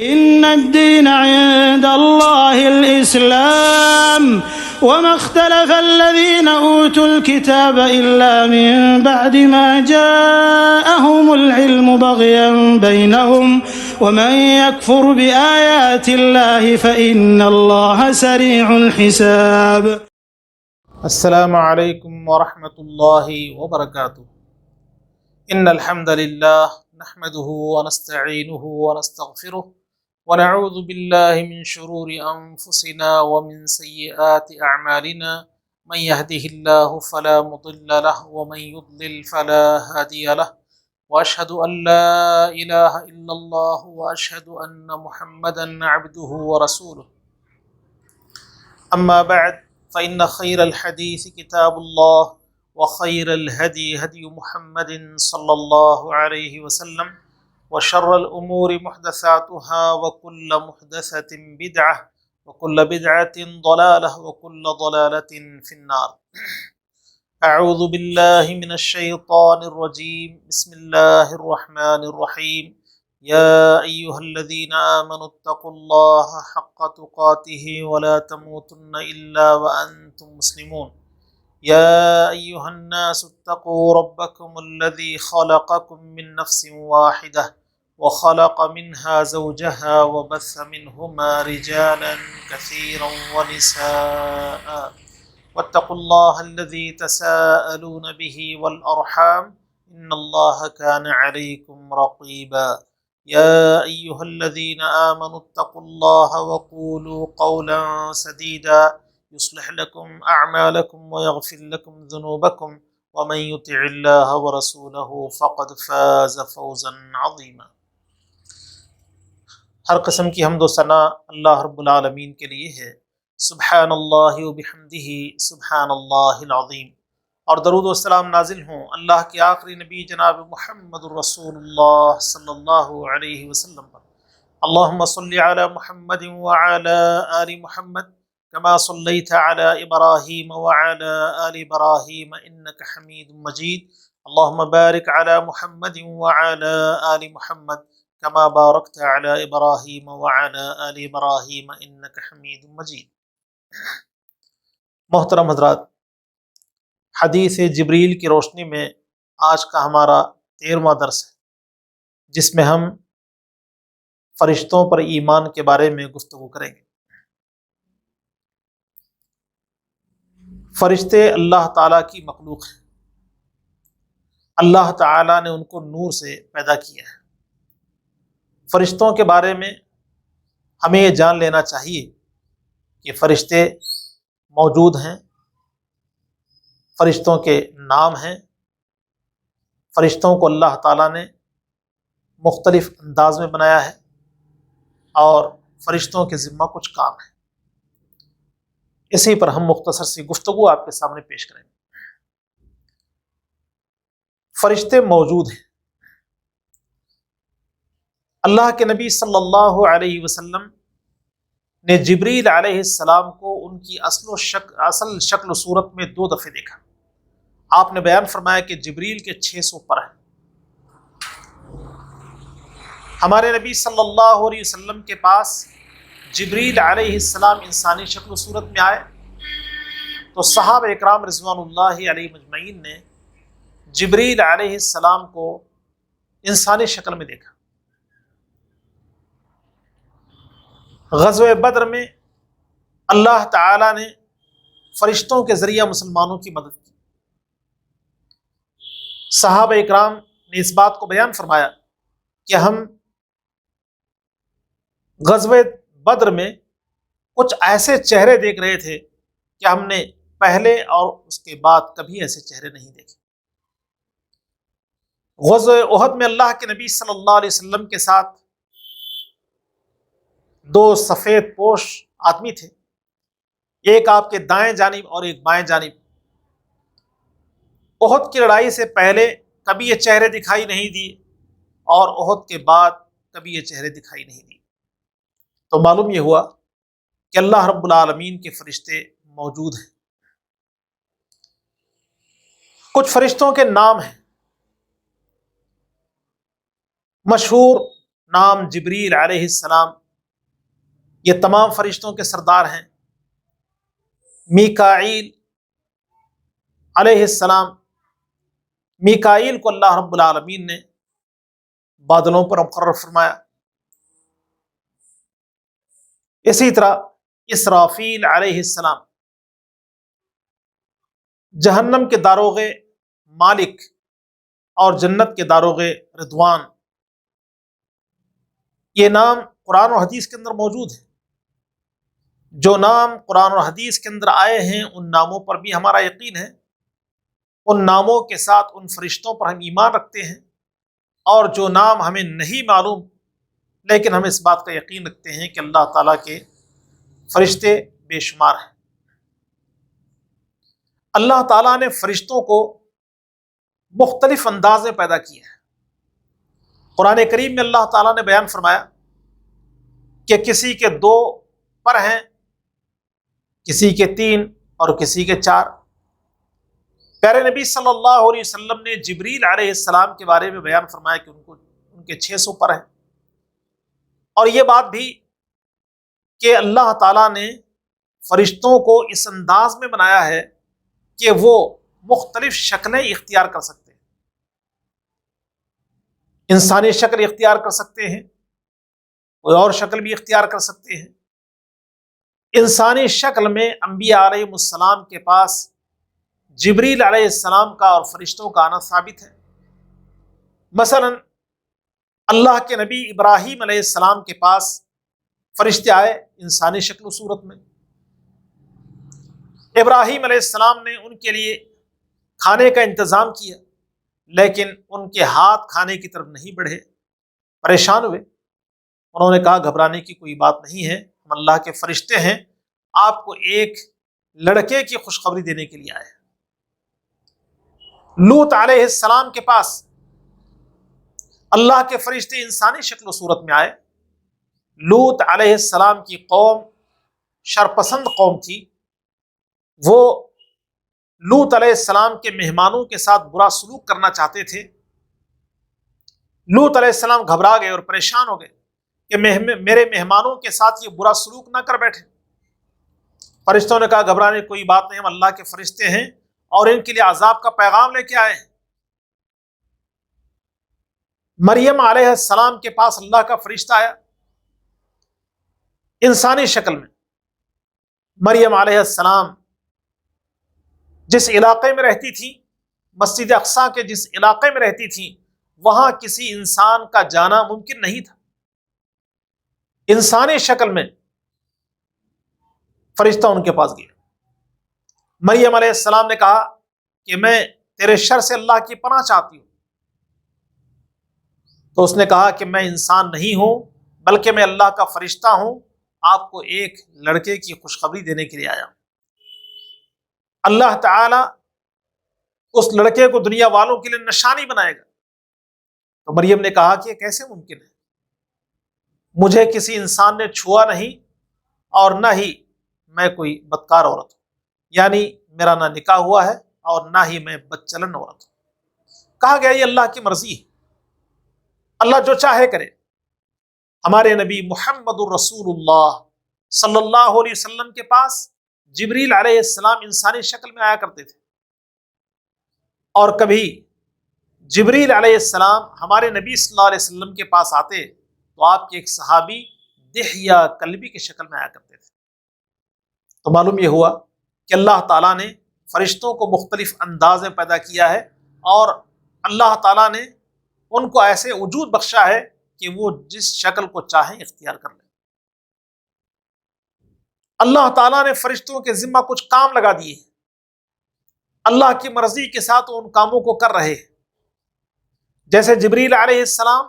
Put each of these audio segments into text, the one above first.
إن الدين عند الله الإسلام وما اختلف الذين أوتوا الكتاب إلا من بعد ما جاءهم العلم بغيا بينهم ومن يكفر بآيات الله فإن الله سريع الحساب. السلام علیکم ورحمۃ اللہ وبرکاتہ. ان الحمد للہ نحمده ونستعینه ونستغفره ونعوذ باللہ من شرور انفسنا ومن سیئات اعمالنا من يهده الله فلا مضل له ومن يضلل فلا هادي له واشهد ان لا اله الا الله واشهد ان محمدا عبده ورسوله. اما بعد فإن خير الحديث كتاب الله وخير الهدي هدي محمد صلى الله عليه وسلم وشر الأمور محدثاتها وكل محدثة بدعة وكل بدعة ضلالة وكل ضلالة في النار. أعوذ بالله من الشيطان الرجيم. بسم الله الرحمن الرحيم. يا أيها الذين آمنوا اتقوا الله حق تقاته ولا تموتن إلا وأنتم مسلمون. يا أيها الناس اتقوا ربكم الذي خلقكم من نفس واحدة وخلق منها زوجها وبث منهما رجالا كثيرا ونساء واتقوا الله الذي تساءلون به والأرحام إن الله كان عليكم رقيبا. يا أيها الذين آمنوا اتقوا الله وقولوا قولا سديدا يصلح لكم أعمالكم ويغفر لكم ذنوبكم ومن يطع الله ورسوله فقد فاز فوزا عظيما. ہر قسم کی حمد و ثنا اللہ رب العالمین کے لیے ہے. سبحان اللہ وبحمدہ سبحان اللہ العظیم. اور درود و سلام نازل ہوں اللہ کے آخری نبی جناب محمد الرسول اللہ صلی اللہ علیہ وسلم پر. اللہم صلی علی محمد وعلی آل محمد كما صلیت علی ابراہیم وعلی آل ابراہیم انک حمید مجید. اللہم بارک علی محمد وعلی آل محمد كما بارکت علی ابراہیم وعلی آل ابراہیم انک حمید مجید. محترم حضرات، حدیث جبریل کی روشنی میں آج کا ہمارا 13واں درس ہے، جس میں ہم فرشتوں پر ایمان کے بارے میں گفتگو کریں گے. فرشتے اللہ تعالیٰ کی مخلوق ہیں. اللہ تعالیٰ نے ان کو نور سے پیدا کیا ہے. فرشتوں کے بارے میں ہمیں یہ جان لینا چاہیے کہ فرشتے موجود ہیں، فرشتوں کے نام ہیں، فرشتوں کو اللہ تعالیٰ نے مختلف انداز میں بنایا ہے اور فرشتوں کے ذمہ کچھ کام ہیں. اسی پر ہم مختصر سی گفتگو آپ کے سامنے پیش کریں گے. فرشتے موجود ہیں. اللہ کے نبی صلی اللہ علیہ وسلم نے جبریل علیہ السلام کو ان کی اصل شکل و صورت میں 2 دفعے دیکھا. آپ نے بیان فرمایا کہ جبریل کے 600 پر ہیں. ہمارے نبی صلی اللہ علیہ وسلم کے پاس جبریل علیہ السلام انسانی شکل و صورت میں آئے تو صحابہ اکرام رضوان اللہ علیہ مجمعین نے جبریل علیہ السلام کو انسانی شکل میں دیکھا. غزوہ بدر میں اللہ تعالیٰ نے فرشتوں کے ذریعہ مسلمانوں کی مدد کی. صحابہ اکرام نے اس بات کو بیان فرمایا کہ ہم غزوہ بدر میں کچھ ایسے چہرے دیکھ رہے تھے کہ ہم نے پہلے اور اس کے بعد کبھی ایسے چہرے نہیں دیکھے. غزوہ احد میں اللہ کے نبی صلی اللہ علیہ وسلم کے ساتھ 2 سفید پوش آدمی تھے، ایک آپ کے دائیں جانب اور ایک بائیں جانب. احد کی لڑائی سے پہلے کبھی یہ چہرے دکھائی نہیں دیے اور احد کے بعد کبھی یہ چہرے دکھائی نہیں دیے. تو معلوم یہ ہوا کہ اللہ رب العالمین کے فرشتے موجود ہیں. کچھ فرشتوں کے نام ہیں، مشہور نام جبریل علیہ السلام، یہ تمام فرشتوں کے سردار ہیں۔ میکائیل علیہ السلام، میکائیل کو اللہ رب العالمین نے بادلوں پر مقرر فرمایا۔ اسی طرح اسرافیل علیہ السلام، جہنم کے داروغے مالک اور جنت کے داروغے رضوان، یہ نام قرآن و حدیث کے اندر موجود ہے۔ جو نام قرآن و حدیث کے اندر آئے ہیں ان ناموں پر بھی ہمارا یقین ہے، ان ناموں کے ساتھ ان فرشتوں پر ہم ایمان رکھتے ہیں، اور جو نام ہمیں نہیں معلوم لیکن ہم اس بات کا یقین رکھتے ہیں کہ اللہ تعالیٰ کے فرشتے بے شمار ہیں۔ اللہ تعالیٰ نے فرشتوں کو مختلف انداز میں پیدا کیا ہے۔ قرآن کریم میں اللہ تعالیٰ نے بیان فرمایا کہ کسی کے 2 پر ہیں، کسی کے 3 اور کسی کے 4۔ پیارے نبی صلی اللہ علیہ وسلم نے جبریل علیہ السلام کے بارے میں بیان فرمایا کہ ان کے 600 پر ہیں، اور یہ بات بھی کہ اللہ تعالیٰ نے فرشتوں کو اس انداز میں بنایا ہے کہ وہ مختلف شکلیں اختیار کر سکتے ہیں۔ انسانی شکل اختیار کر سکتے ہیں، کوئی اور شکل بھی اختیار کر سکتے ہیں۔ انسانی شکل میں انبیاء علیہ السلام کے پاس جبریل علیہ السلام کا اور فرشتوں کا آنا ثابت ہے۔ مثلا اللہ کے نبی ابراہیم علیہ السلام کے پاس فرشتے آئے انسانی شکل و صورت میں۔ ابراہیم علیہ السلام نے ان کے لیے کھانے کا انتظام کیا، لیکن ان کے ہاتھ کھانے کی طرف نہیں بڑھے، پریشان ہوئے۔ انہوں نے کہا گھبرانے کی کوئی بات نہیں ہے، ہم اللہ کے فرشتے ہیں، آپ کو ایک لڑکے کی خوشخبری دینے کے لیے آئے۔ لوط علیہ السلام کے پاس اللہ کے فرشتے انسانی شکل و صورت میں آئے۔ لوط علیہ السلام کی قوم شرپسند قوم تھی، وہ لوط علیہ السلام کے مہمانوں کے ساتھ برا سلوک کرنا چاہتے تھے۔ لوط علیہ السلام گھبرا گئے اور پریشان ہو گئے کہ میرے مہمانوں کے ساتھ یہ برا سلوک نہ کر بیٹھے۔ فرشتوں نے کہا گھبرانے کی کوئی بات نہیں، ہم اللہ کے فرشتے ہیں اور ان کے لیے عذاب کا پیغام لے کے آئے ہیں۔ مریم علیہ السلام کے پاس اللہ کا فرشتہ آیا انسانی شکل میں۔ مریم علیہ السلام جس علاقے میں رہتی تھی، مسجد اقصیٰ کے جس علاقے میں رہتی تھی، وہاں کسی انسان کا جانا ممکن نہیں تھا۔ انسانی شکل میں فرشتہ ان کے پاس گیا۔ مریم علیہ السلام نے کہا کہ میں تیرے شر سے اللہ کی پناہ چاہتی ہوں۔ تو اس نے کہا کہ میں انسان نہیں ہوں بلکہ میں اللہ کا فرشتہ ہوں، آپ کو ایک لڑکے کی خوشخبری دینے کے لیے آیا ہوں۔ اللہ تعالیٰ اس لڑکے کو دنیا والوں کے لیے نشانی بنائے گا۔ تو مریم نے کہا کہ یہ کیسے ممکن ہے، مجھے کسی انسان نے چھوا نہیں اور نہ ہی میں کوئی بدکار عورت ہوں، یعنی میرا نہ نکاح ہوا ہے اور نہ ہی میں بدچلن عورت ہوں۔ کہا گیا یہ اللہ کی مرضی ہے، اللہ جو چاہے کرے۔ ہمارے نبی محمد الرسول اللہ صلی اللہ علیہ وسلم کے پاس جبریل علیہ السلام انسانی شکل میں آیا کرتے تھے، اور کبھی جبریل علیہ السلام ہمارے نبی صلی اللہ علیہ وسلم کے پاس آتے تو آپ کے ایک صحابی دحیہ کلبی کی شکل میں آیا کرتے تھے۔ تو معلوم یہ ہوا کہ اللہ تعالیٰ نے فرشتوں کو مختلف انداز میں پیدا کیا ہے، اور اللہ تعالیٰ نے ان کو ایسے وجود بخشا ہے کہ وہ جس شکل کو چاہیں اختیار کر لیں۔ اللہ تعالیٰ نے فرشتوں کے ذمہ کچھ کام لگا دیے، اللہ کی مرضی کے ساتھ وہ ان کاموں کو کر رہے ہیں۔ جیسے جبریل علیہ السلام،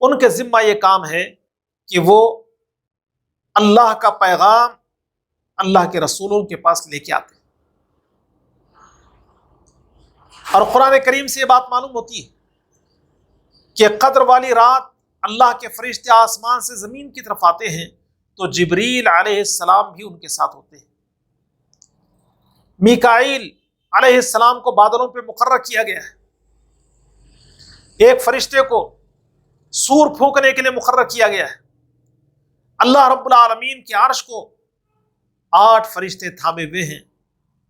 ان کے ذمہ یہ کام ہے کہ وہ اللہ کا پیغام اللہ کے رسولوں کے پاس لے کے آتے ہیں۔ اور قرآن کریم سے یہ بات معلوم ہوتی ہے کہ قدر والی رات اللہ کے فرشتے آسمان سے زمین کی طرف آتے ہیں تو جبریل علیہ السلام بھی ان کے ساتھ ہوتے ہیں۔ میکائیل علیہ السلام کو بادلوں پہ مقرر کیا گیا ہے۔ ایک فرشتے کو سور پھونکنے کے لیے مقرر کیا گیا ہے۔ اللہ رب العالمین کے عرش کو 8 فرشتے تھامے ہوئے ہیں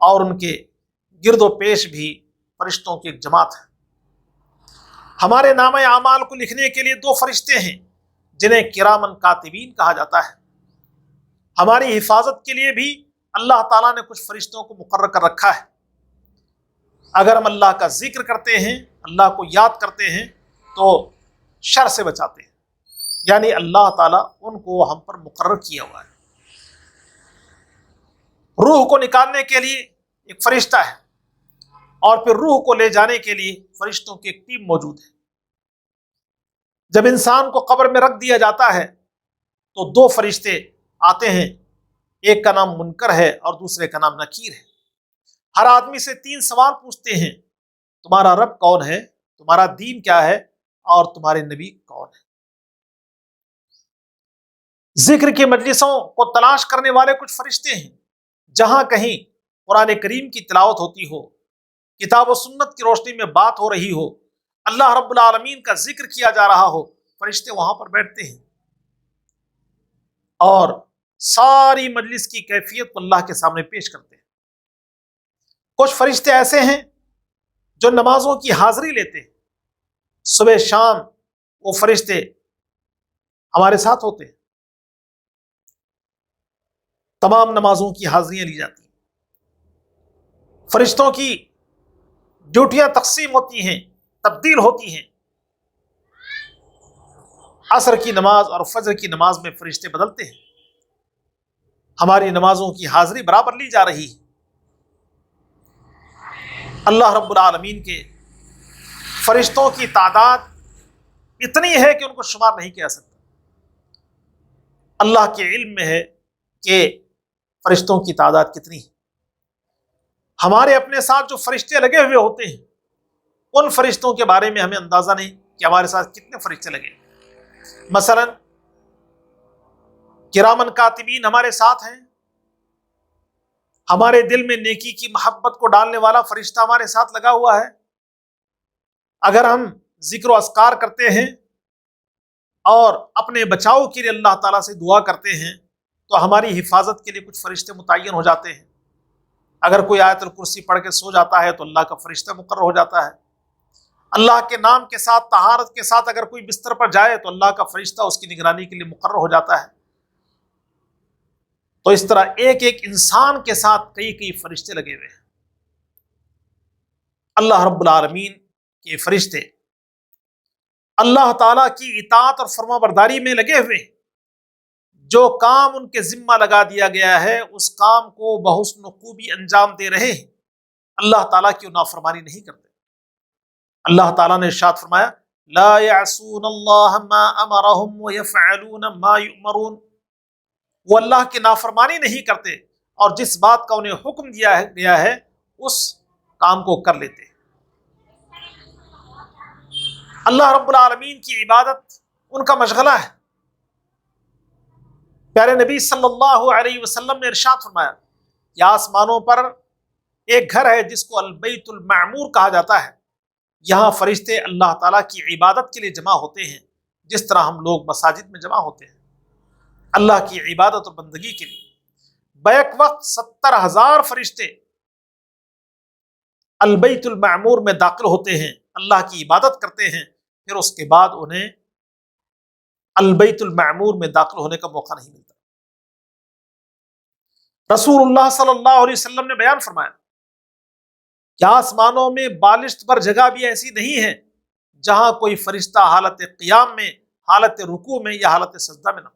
اور ان کے گرد و پیش بھی فرشتوں کی ایک جماعت ہے۔ ہمارے نامہ اعمال کو لکھنے کے لیے 2 فرشتے ہیں جنہیں کرامن کاتبین کہا جاتا ہے۔ ہماری حفاظت کے لیے بھی اللہ تعالیٰ نے کچھ فرشتوں کو مقرر کر رکھا ہے۔ اگر ہم اللہ کا ذکر کرتے ہیں، اللہ کو یاد کرتے ہیں تو شر سے بچاتے ہیں، یعنی اللہ تعالیٰ ان کو ہم پر مقرر کیا ہوا ہے۔ روح کو نکالنے کے لیے ایک فرشتہ ہے اور پھر روح کو لے جانے کے لیے فرشتوں کی ایک ٹیم موجود ہے۔ جب انسان کو قبر میں رکھ دیا جاتا ہے تو 2 فرشتے آتے ہیں، ایک کا نام منکر ہے اور دوسرے کا نام نکیر ہے۔ ہر آدمی سے 3 سوال پوچھتے ہیں، تمہارا رب کون ہے، تمہارا دین کیا ہے اور تمہارے نبی کون ہے۔ ذکر کی مجلسوں کو تلاش کرنے والے کچھ فرشتے ہیں، جہاں کہیں قرآن کریم کی تلاوت ہوتی ہو، کتاب و سنت کی روشنی میں بات ہو رہی ہو، اللہ رب العالمین کا ذکر کیا جا رہا ہو، فرشتے وہاں پر بیٹھتے ہیں اور ساری مجلس کی کیفیت کو اللہ کے سامنے پیش کرتے ہیں۔ کچھ فرشتے ایسے ہیں جو نمازوں کی حاضری لیتے ہیں، صبح شام وہ فرشتے ہمارے ساتھ ہوتے ہیں، تمام نمازوں کی حاضریاں لی جاتی ہیں۔ فرشتوں کی ڈیوٹیاں تقسیم ہوتی ہیں، تبدیل ہوتی ہیں۔ عصر کی نماز اور فجر کی نماز میں فرشتے بدلتے ہیں۔ ہماری نمازوں کی حاضری برابر لی جا رہی ہے۔ اللہ رب العالمین کے فرشتوں کی تعداد اتنی ہے کہ ان کو شمار نہیں کیا سکتا۔ اللہ کے علم میں ہے کہ فرشتوں کی تعداد کتنی ہے۔ ہمارے اپنے ساتھ جو فرشتے لگے ہوئے ہوتے ہیں، ان فرشتوں کے بارے میں ہمیں اندازہ نہیں کہ ہمارے ساتھ کتنے فرشتے لگے۔ مثلا کرامن کاتبین ہمارے ساتھ ہیں، ہمارے دل میں نیکی کی محبت کو ڈالنے والا فرشتہ ہمارے ساتھ لگا ہوا ہے۔ اگر ہم ذکر و اذکار کرتے ہیں اور اپنے بچاؤ کے لیے اللہ تعالیٰ سے دعا کرتے ہیں تو ہماری حفاظت کے لیے کچھ فرشتے متعین ہو جاتے ہیں۔ اگر کوئی آیت الکرسی پڑھ کے سو جاتا ہے تو اللہ کا فرشتہ مقرر ہو جاتا ہے۔ اللہ کے نام کے ساتھ، طہارت کے ساتھ اگر کوئی بستر پر جائے تو اللہ کا فرشتہ اس کی نگرانی کے لیے مقرر ہو جاتا ہے۔ تو اس طرح ایک ایک انسان کے ساتھ کئی کئی فرشتے لگے ہوئے ہیں۔ اللہ رب العالمین کے فرشتے اللہ تعالیٰ کی اطاعت اور فرما برداری میں لگے ہوئے ہیں۔ جو کام ان کے ذمہ لگا دیا گیا ہے اس کام کو بحسن خوبی انجام دے رہے ہیں، اللہ تعالیٰ کی نافرمانی نہیں کرتے۔ اللہ تعالیٰ نے ارشاد فرمایا لا يعصون اللہ ما امرهم ويفعلون ما يؤمرون، وہ اللہ کی نافرمانی نہیں کرتے اور جس بات کا انہیں حکم دیا گیا ہے اس کام کو کر لیتے ہیں۔ اللہ رب العالمین کی عبادت ان کا مشغلہ ہے۔ پیارے نبی صلی اللہ علیہ وسلم نے ارشاد فرمایا کہ آسمانوں پر ایک گھر ہے جس کو البیت المعمور کہا جاتا ہے، یہاں فرشتے اللہ تعالیٰ کی عبادت کے لیے جمع ہوتے ہیں، جس طرح ہم لوگ مساجد میں جمع ہوتے ہیں اللہ کی عبادت اور بندگی کے لیے۔ بیک وقت 70,000 فرشتے البیت المعمور میں داخل ہوتے ہیں، اللہ کی عبادت کرتے ہیں، پھر اس کے بعد انہیں البیت المعمور میں داخل ہونے کا موقع نہیں ملتا۔ رسول اللہ صلی اللہ علیہ وسلم نے بیان فرمایا کہ آسمانوں میں بالشت پر جگہ بھی ایسی نہیں ہے جہاں کوئی فرشتہ حالت قیام میں، حالت رکوع میں یا حالت سجدہ میں نہ ہو۔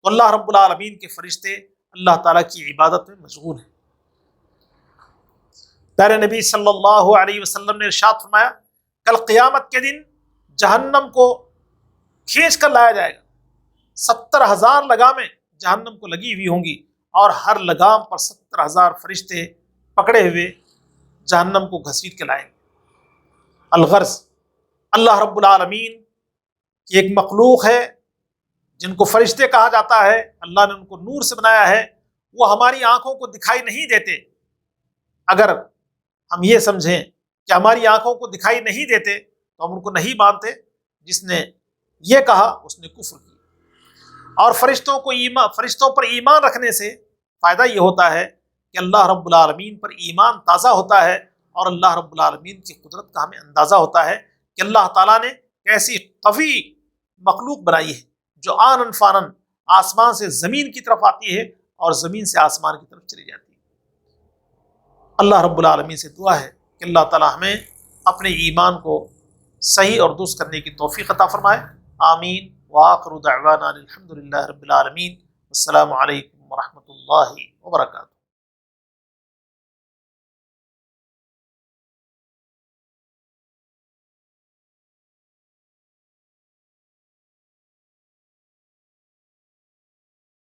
تو اللہ رب العالمین کے فرشتے اللہ تعالیٰ کی عبادت میں مشغول ہیں۔ پیارے نبی صلی اللہ علیہ وسلم نے ارشاد فرمایا کل قیامت کے دن جہنم کو کھینچ کر لایا جائے گا، 70,000 لگامیں جہنم کو لگی ہوئی ہوں گی اور ہر لگام پر 70,000 فرشتے پکڑے ہوئے جہنم کو گھسیٹ کے لائیں گے۔ الغرض اللہ رب العالمین کی ایک مخلوق ہے جن کو فرشتے کہا جاتا ہے، اللہ نے ان کو نور سے بنایا ہے، وہ ہماری آنکھوں کو دکھائی نہیں دیتے۔ اگر ہم یہ سمجھیں کہ ہماری آنکھوں کو دکھائی نہیں دیتے تو ہم ان کو نہیں مانتے۔ جس نے یہ کہا اس نے کفر کیا۔ اور فرشتوں پر ایمان رکھنے سے فائدہ یہ ہوتا ہے کہ اللہ رب العالمین پر ایمان تازہ ہوتا ہے، اور اللہ رب العالمین کی قدرت کا ہمیں اندازہ ہوتا ہے کہ اللہ تعالیٰ نے کیسی قوی مخلوق بنائی ہے جو آنن فانن آسمان سے زمین کی طرف آتی ہے اور زمین سے آسمان کی طرف چلی جاتی ہے۔ اللہ رب العالمین سے دعا ہے کہ اللہ تعالیٰ ہمیں اپنے ایمان کو صحیح اور درست کرنے کی توفیق عطا فرمائے۔ آمین۔ وآخر دعوانا الحمد للہ رب العالمین۔ السلام علیکم ورحمۃ اللہ وبرکاتہ۔